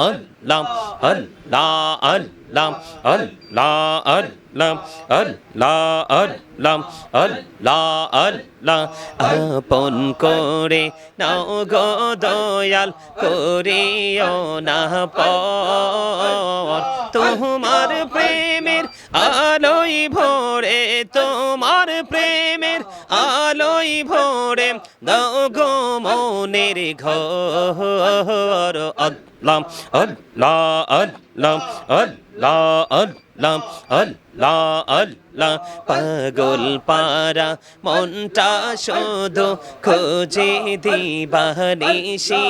আল্লাহ আল্লাহ আল্লাহ আল্লাহ আল্লাহ আল্লাহ আল্লাহ আল্লাহ আল্লাহ আপন করে নাও গো দয়াল করিও না পর তোমার প্রেমের আলোয় ভরে তোমার প্রেমের আলোয় ভরে দাও গো মনের ঘর আল্লাহ আল্লাহ আল্লাহ আল্লাহ আল্লাহ আল্লাহ আল্লাহ পাগল পারা মনটা শুধু খোঁজে দিবানিশি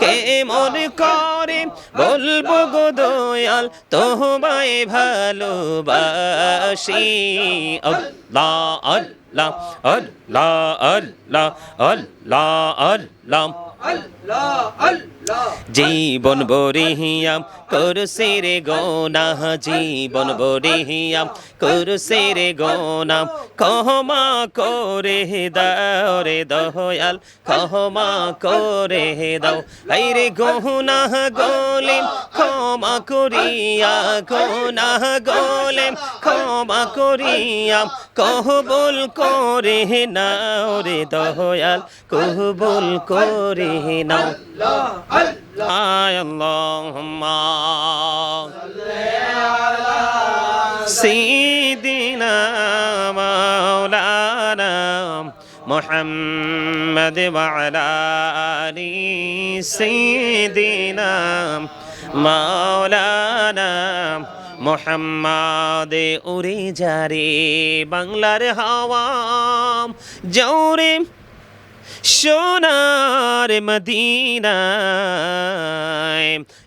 কেমন করে বলবো গো দয়াল তোমায় ভালোবাসি আল্লাহ আল্লাহ আল্লাহ আল্লাহ আল্লাহ আল্লাহ জীবন বরিহিয়াম করছে রে গোনা জীবন বরিহিয়াম করছে রে গোনা ক্ষমা করে দাও রে দয়াল ক্ষমা করে দাও এই রে গোনা গোলেম ক্ষমা করিয়া গোনা গোলেম ক্ষমা করিয়া কবুল করে নাও রে দয়াল কবুল করে নাও আল্লাহুম্মা সাইয়্যিদিনা মাওলানা মুহাম্মদ ওয়া আলা আলি সাইয়্যিদিনা মাওলানা মোহাম্মদ উড়ে যারে বাংলার হাওয়া জৌরে সোনার মদিনায়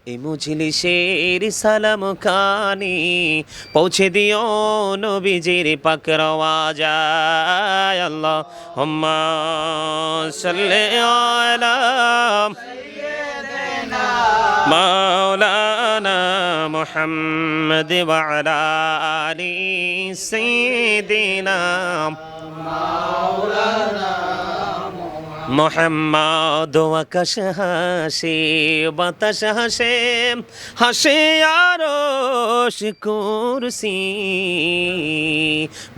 এ মুজলিসের সালাম খানি পৌঁছে দিও নবীজির পাক রওয়াজায় আল্লাহুম্মা সাল্লি আলা মাওলানা মুহাম্মদ ওয়া আলা আলি সাইয়্যিদিনা মাওলানা মোহাম্মদ আকাশ হাসে বাতাস হাসে হাসে আরশ কুরসি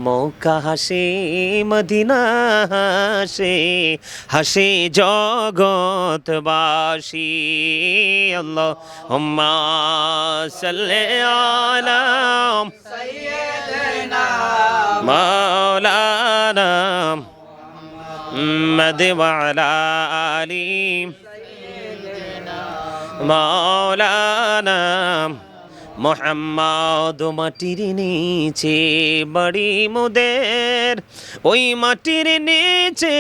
মক্কা হাসে মদিনা হাসে হাসে জগৎবাসী আল্লাহুম্মা সাল্লি আলা সাইয়্যিদিনা মাওলানা محمد وعلى آله مولانا মোহাম্মদ মাটির নিচে বাড়ি মোদের ওই মাটির নিচে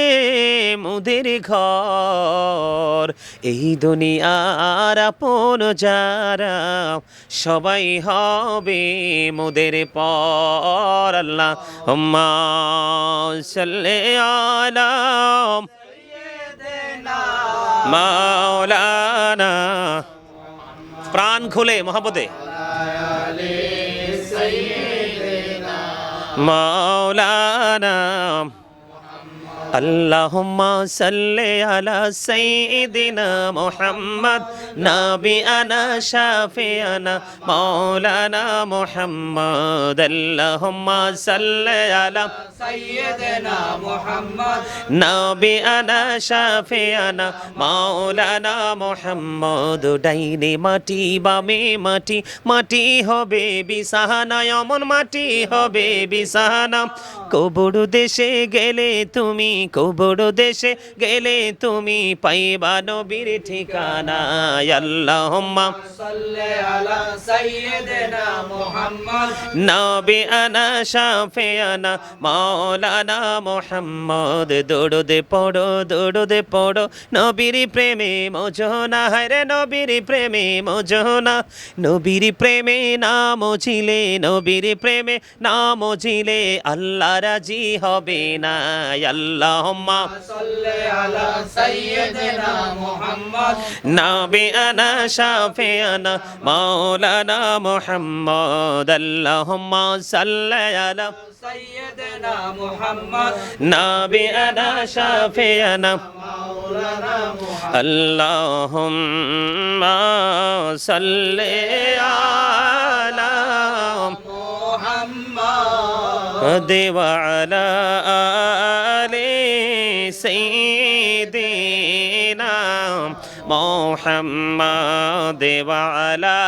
মোদের ঘর এই দুনিয়ার আপন যারা সবাই হবে মোদের পর আল্লাহুম্মা সাল্লি আলা সাইয়্যিদিনা মাওলানা প্রাণ খুলে মহব্বতে মাওলানা আল্লাহুম্মা সাল্লি আলা সাইয়্যিদিনা মুহাম্মদ নাবিয়ানা শাফিয়ানা মাওলানা মুহাম্মদ আল্লাহুম্মা সাল্লি আলা সাইয়্যিদিনা মুহাম্মদ নাবিয়ানা শাফিয়ানা মাওলানা মুহাম্মদ ডাইনে মাটি বামে মাটি মাটি হবে বিছানা এমন মাটি হবে বিছানা কবর দেশে গেলে তুমি কবর দেশে গেলে তুমি পাইবা নবীর ঠিকানা আল্লাহুম্মা সাল্লি আলা সাইয়্যিদিনা মুহাম্মদ নাবিয়ানা শাফিয়ানা মাওলানা মুহাম্মদ দরুদ পড়ো নবীর প্রেমে মজনা হায়রে নবীর প্রেমে মজনা নবীর প্রেমে না মজিলে নবীর প্রেমে না মজিলে আল্লাহর রাজি হবে না আল্লাহুম্মা সাল্লি আলা সাইয়্যিদিনা মুহাম্মদ নাবিয়ানা শাফিয়ানা মাওলানা মুহাম্মদ আল্লাহুম্মা সাল্লি আলা সাইয়্যিদিনা মুহাম্মদ নাবিয়ানা শাফিয়ানা মাওলানা মুহাম্মদ আল্লাহুম্মা সাল্লি আলা মুহাম্মদ ওয়া আলা আলি সাইয়্যিদিনা মুহাম্মদ ওয়া আলা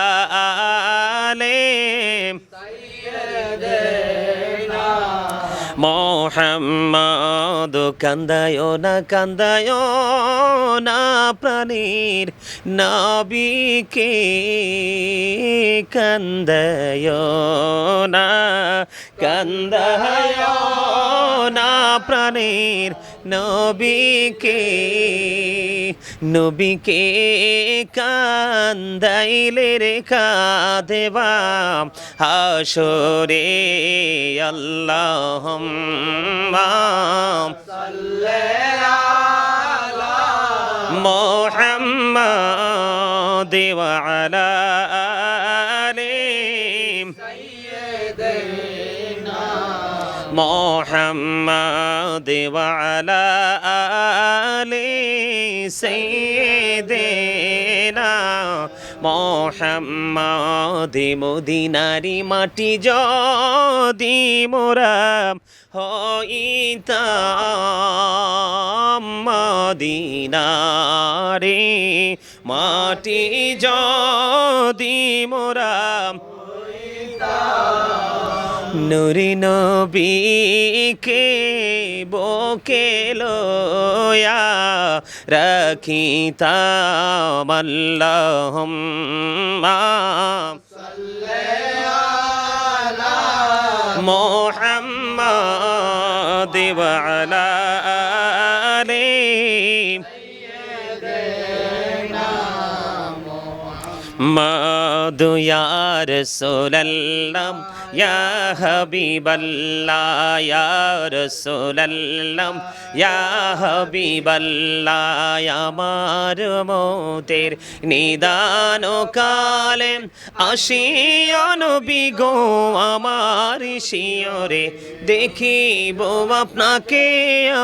আলি সাইয়্যিদিনা মোহাম্মদ কান্দায় না প্রাণীর নবীকে কান্দায় না প্রাণীর নবীকে কান্দাইলে রেখা দেবা হাসরে আল্লাহুম্মা সাল্লি আলা মুহাম্মাদ ওয়া আলা আলি সাইয়্যিদিনা মুহাম্মাদ ওয়া আলা আলি সাইয়্যিদিনা মুহাম্মাদ মদিনারি মাটি যদি মোরা হইতাম মদিনারে মাটি যদি মোরা নুরি নবীকে বুকে লয়া রাখিতাম আল্লাহুম্মা সাল্লি আলা মুহাম্মাদ ওয়া আলা আলি সাইয়্যিদিনা মাদু ইয়া রাসূলাল্লাহ ইয়া হাবিবাল্লাহ ইয়া রাসূলাল্লাহ ইয়া হাবিবাল্লাহ আমার মতের নিদান কালে আসিও নবী গো আমার শিয়রে দেখিব আপনাকে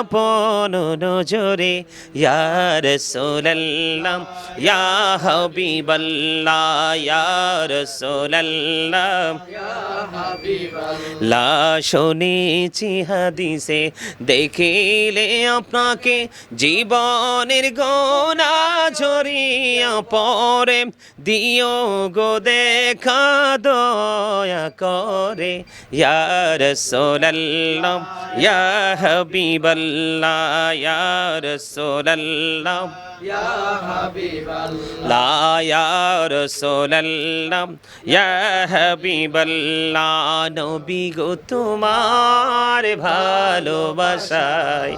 আপন নজরে ইয়া রাসূলাল্লাহ ইয়া হাবিবাল্লাহ ইয়া রাসূলাল্লাহ ইয়া হাবিবাল্লাহ লা শুনেছি হাদিসে দেখিলে আপনাকে জীবনের গোনা ঝরিয়া পরে দিও গো দেখা দয়া করে ইয়া রাসূলাল্লাহ ইয়া হাবিবাল্লাহ ইয়া রাসূলাল্লাহ ইয়া হাবিবাল্লাহ লা ইয়া রাসূলাল্লাহ ইয়া হাবিবাল্লাহ নবী গো তোমার ভালোবাসায়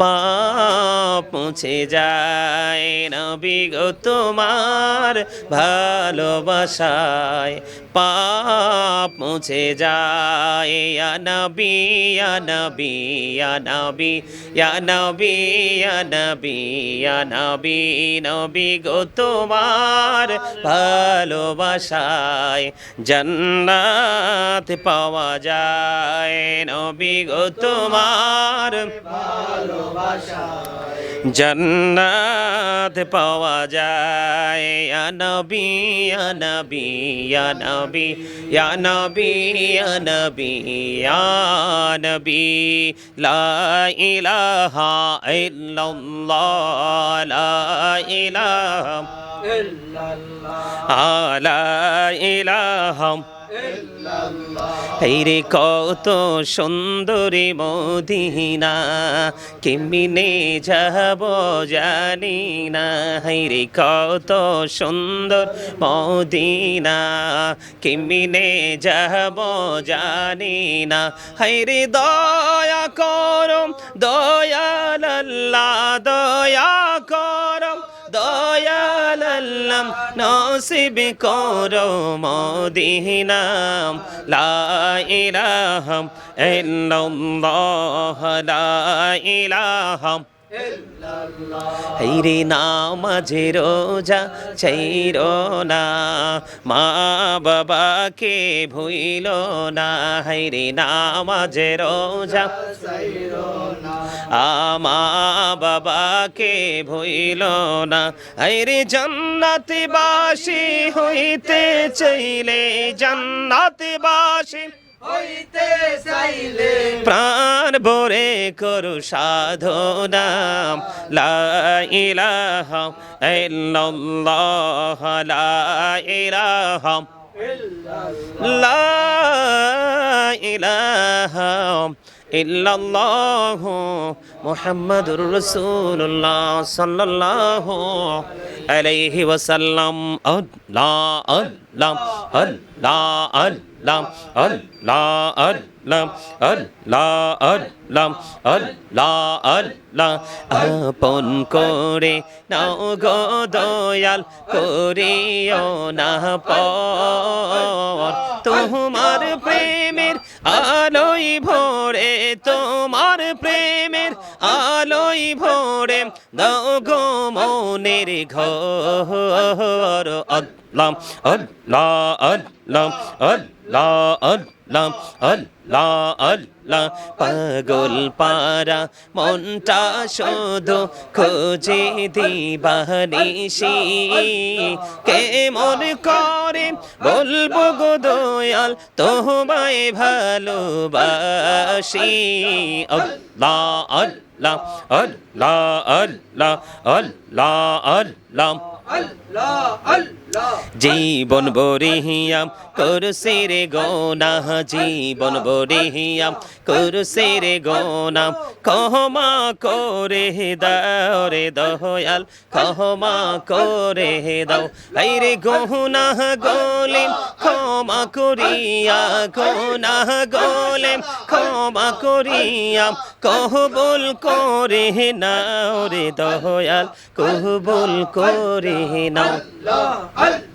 পাপ মুছে যায় নবী গো তোমার ভালোবাসায় পাপ মুছে যায় ইয়া নবী ইয়া নবী ইয়া নবী ইয়া নবী ইয়া নবী ইয়া নবী নবী গো তোমার ভালোবাসায় জান্নাত পাওয়া যায় নবী গো তোমার ভালোবাসায় জান্নাত পাওয়া যায় ইয়া নবী ইয়া নবী ইয়া নবী ইয়া নবী ইয়া নবী ইয়া নবী লা ইলাহা ইল্লাল্লাহ লা ইলাহা ইল্লাল্লাহ লা ইলাহা ইল্লাল্লাহ হেরে কত সুন্দরী মদিনা কেমনে যাব জানি না হেরে কত সুন্দর মদিনা কেমনে যাব জানি না হেরে দয়া করো দয়াল আল্লাহ দয়া করো দয়াল আল্লাহ নাম নসিব করো মদিনা লা ইলাহা ইল্লাল্লাহ লা ইলাহা হেরে নামাজে রোজা চাইরো না মা বাবাকে ভুইল না হেরে নামাজে রোজা আমা বাবাকে ভুইল না হেরে জান্নাতবাসী হইতে চাইলে জান্নাতবাসী হইতে চাইলে প্রাণ ভরে করু সাধনা লা ইলাহা ইল্লাল্লাহ লা ইলাহা লা ইলাহা ইল্লাল্লাহ মুহাম্মাদুর রাসূলুল্লাহ সাল্লাল্লাহু আলাইহি ওয়াসাল্লাম আল্লাহ আল্লাহ আল্লাহ আল্লাহ আল্লাহ আল্লাহ আল্লাহ আল্লাহ আল্লাহ আল্লাহ আপন করে নাও গো দয়াল করিও না পর তোমার প্রেমের আলোই ভরে তোমার প্রেমের আলোই ভরে দাও গো মনের ঘর আল্লাহ আল্লাহ আল্লাহ আল্লাহ আল্লাহ আল্লাহ আল্লাহ পাগল পারা মনটা শুধু খোঁজে দিবানিশি কেমন করে বলবো গো দয়াল তোমায় ভালোবাসি আল্লাহ আল্লাহ আল্লাহ আল্লাহ আল্লাহ আল্লাহ আল্লাহ আল্লাহ জীবন বরিহিয়াম করছে রে গোনা জীবন বরিহিয়াম করছে রে গোনা ক্ষমা করে দাও রে দয়াল ক্ষমা করে দাও এই রে গোনা গোলে ক্ষমা করিয়া গোনা গোলে ক্ষমা করিয়া কবুল করে নাও রে দয়াল কবুল করে নাও আল্লাহ